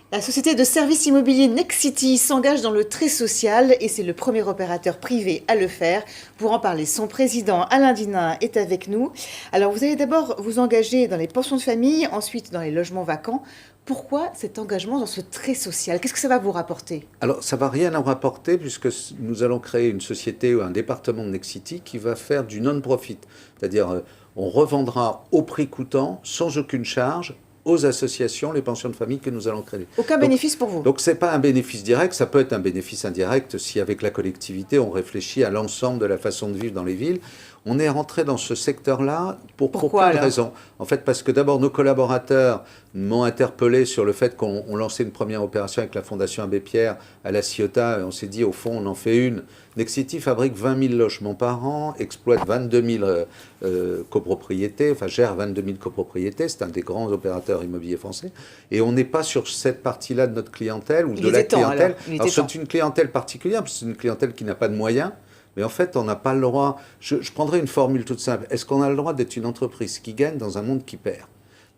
La société de services immobiliers Nexity s'engage dans le très social et c'est le premier opérateur privé à le faire. Pour en parler, son président Alain Dinin est avec nous. Alors vous allez d'abord vous engager dans les pensions de famille, ensuite dans les logements vacants. Pourquoi cet engagement dans ce très social? Qu'est-ce que ça va vous rapporter? Alors ça ne va rien nous rapporter puisque nous allons créer une société ou un département de Nexity qui va faire du non-profit. C'est-à-dire on revendra au prix coûtant, sans aucune charge, aux associations, les pensions de famille que nous allons créer. Aucun bénéfice pour vous? Donc ce n'est pas un bénéfice direct, ça peut être un bénéfice indirect si avec la collectivité on réfléchit à l'ensemble de la façon de vivre dans les villes. On est rentré dans ce secteur-là pour plein de raisons. En fait, parce que d'abord, nos collaborateurs m'ont interpellé sur le fait qu'on lançait une première opération avec la Fondation Abbé Pierre à La Ciotat. Et on s'est dit, au fond, on en fait une. Nexity fabrique 20 000 logements par an, exploite 22 000 copropriétés, enfin gère 22 000 copropriétés. C'est un des grands opérateurs immobiliers français. Et on n'est pas sur cette partie-là de notre clientèle ou de la clientèle. Alors c'est une clientèle particulière, parce que c'est une clientèle qui n'a pas de moyens. Mais en fait, on n'a pas le droit... Je prendrai une formule toute simple. Est-ce qu'on a le droit d'être une entreprise qui gagne dans un monde qui perd?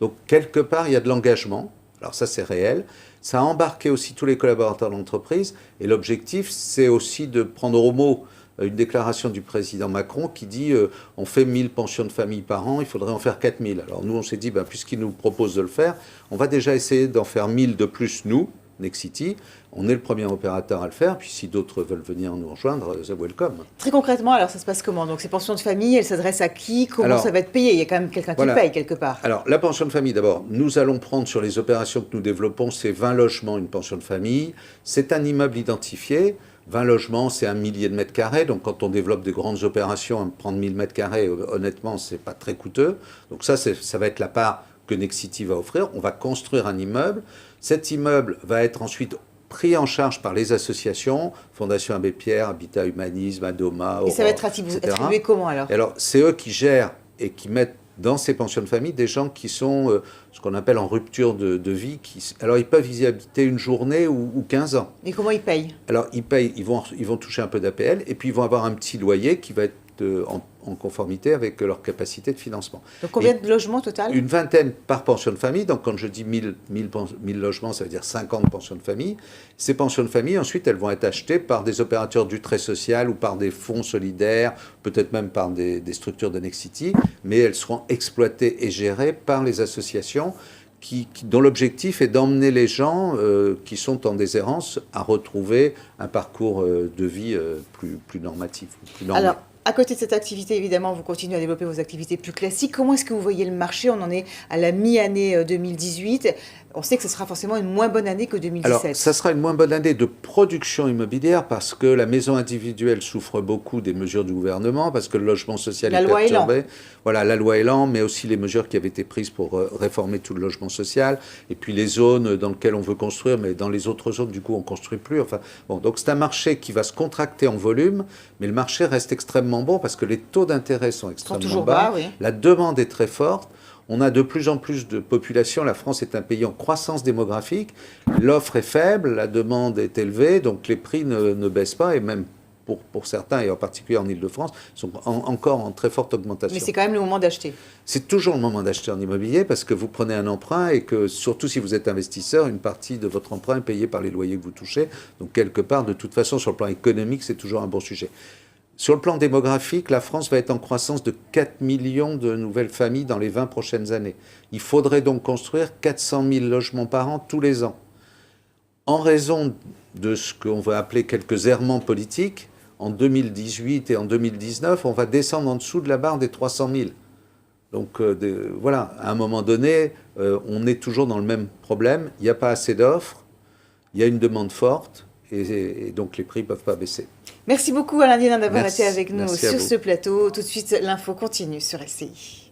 Donc, quelque part, il y a de l'engagement. Alors ça, c'est réel. Ça a embarqué aussi tous les collaborateurs de l'entreprise. Et l'objectif, c'est aussi de prendre au mot une déclaration du président Macron qui dit on fait 1000 pensions de famille par an, il faudrait en faire 4000. Alors nous, on s'est dit, puisqu'il nous propose de le faire, on va déjà essayer d'en faire 1000 de plus, nous, Nexity. On est le premier opérateur à le faire, puis si d'autres veulent venir nous rejoindre, c'est welcome. Très concrètement, alors ça se passe comment? Donc ces pensions de famille, elles s'adressent à qui? Comment ça va être payé? Il y a quand même quelqu'un qui paye quelque part. Alors la pension de famille, d'abord, nous allons prendre sur les opérations que nous développons, c'est 20 logements, une pension de famille. C'est un immeuble identifié. 20 logements, c'est 1 millier de mètres carrés. Donc quand on développe des grandes opérations, prendre 1000 mètres carrés, honnêtement, c'est pas très coûteux. Donc ça va être la part que Nexity va offrir. On va construire un immeuble. Cet immeuble va être ensuite pris en charge par les associations, Fondation Abbé Pierre, Habitat Humanisme, Adoma, Aurore, et ça va être attribué comment alors? Alors, c'est eux qui gèrent et qui mettent dans ces pensions de famille des gens qui sont ce qu'on appelle en rupture de vie. Alors, ils peuvent y habiter une journée ou 15 ans. Et comment ils payent? Alors, ils vont toucher un peu d'APL et puis ils vont avoir un petit loyer qui va être en conformité avec leur capacité de financement. Donc combien de logements total? Une vingtaine par pension de famille. Donc quand je dis 1000 logements, ça veut dire 50 pensions de famille. Ces pensions de famille, ensuite, elles vont être achetées par des opérateurs du très social ou par des fonds solidaires, peut-être même par des structures de Nexity, mais elles seront exploitées et gérées par les associations dont l'objectif est d'emmener les gens qui sont en déshérence à retrouver un parcours de vie plus normatif, plus normal. Alors, à côté de cette activité, évidemment, vous continuez à développer vos activités plus classiques. Comment est-ce que vous voyez le marché? On en est à la mi-année 2018. On sait que ce sera forcément une moins bonne année que 2017. Alors, ça sera une moins bonne année de production immobilière parce que la maison individuelle souffre beaucoup des mesures du gouvernement, parce que le logement social est perturbé. Voilà, la loi Elan, mais aussi les mesures qui avaient été prises pour réformer tout le logement social, et puis les zones dans lesquelles on veut construire, mais dans les autres zones, du coup, on ne construit plus. Enfin, bon, donc c'est un marché qui va se contracter en volume, mais le marché reste extrêmement bon parce que les taux d'intérêt sont extrêmement bas, oui. La demande est très forte. On a de plus en plus de population. La France est un pays en croissance démographique. L'offre est faible, la demande est élevée, donc les prix ne baissent pas, et même pour certains, et en particulier en Ile-de-France, sont encore en très forte augmentation. Mais c'est quand même le moment d'acheter. C'est toujours le moment d'acheter en immobilier parce que vous prenez un emprunt et que, surtout si vous êtes investisseur, une partie de votre emprunt est payée par les loyers que vous touchez. Donc quelque part, de toute façon, sur le plan économique, c'est toujours un bon sujet. Sur le plan démographique, la France va être en croissance de 4 millions de nouvelles familles dans les 20 prochaines années. Il faudrait donc construire 400 000 logements par an tous les ans. En raison de ce qu'on va appeler quelques errements politiques, en 2018 et en 2019, on va descendre en dessous de la barre des 300 000. Donc voilà, à un moment donné, on est toujours dans le même problème. Il n'y a pas assez d'offres, il y a une demande forte, et donc les prix ne peuvent pas baisser. Merci beaucoup Alain Dinin d'avoir été avec nous Merci sur ce plateau. Tout de suite, l'info continue sur LCI.